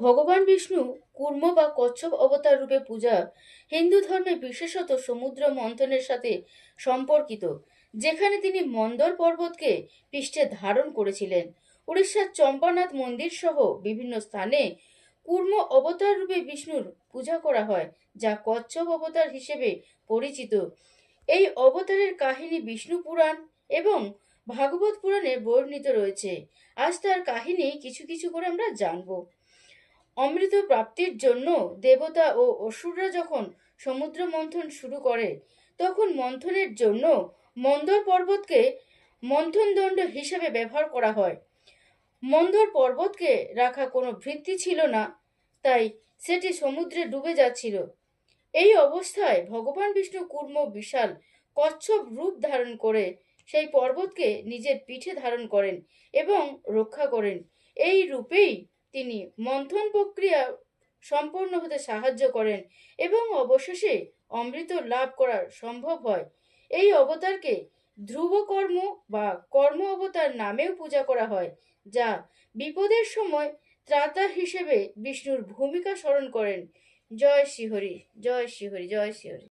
ভগবান বিষ্ণু কুর্ম বা কচ্ছপ অবতার রূপে পূজা হিন্দু ধর্মে বিশেষত সমুদ্র মন্থনের সাথে সম্পর্কিত, যেখানে তিনি মন্দর পর্বতকে পৃষ্ঠে ধারণ করেছিলেন। উড়িষ্যার চম্পানাথ মন্দির সহ বিভিন্ন স্থানে কুর্ম অবতার রূপে বিষ্ণুর পূজা করা হয়, যা কচ্ছপ অবতার হিসেবে পরিচিত। এই অবতারের কাহিনী বিষ্ণু পুরাণ এবং ভাগবত পুরাণে বর্ণিত রয়েছে। আজ তার কাহিনী কিছু কিছু করে আমরা জানবো। অমৃত প্রাপ্তির জন্য দেবতা ও অসুররা যখন সমুদ্র মন্থন শুরু করে, তখন মন্থনের জন্য মন্দর পর্বতকে মন্থন দণ্ড হিসেবে ব্যবহার করা হয়। মন্দর পর্বতকে রাখা কোনো ভিত্তি ছিল না, তাই সেটি সমুদ্রে ডুবে যাচ্ছিল। এই অবস্থায় ভগবান বিষ্ণু কুর্ম বিশাল কচ্ছপ রূপ ধারণ করে সেই পর্বতকে নিজের পিঠে ধারণ করেন এবং রক্ষা করেন। এই রূপেই তিনি মন্থন প্রক্রিয়া সম্পন্ন হতে সাহায্য করেন এবং অবশেষে অমৃত লাভ করা সম্ভব হয়। এই অবতারকে ধ্রুবকর্ম বা কর্ম অবতার নামেও পূজা করা হয়, যা বিপদের সময় ত্রাতা হিসেবে বিষ্ণুর ভূমিকা স্মরণ করেন। জয় শ্রীহরি, জয় শ্রীহরি, জয় শ্রীহরি।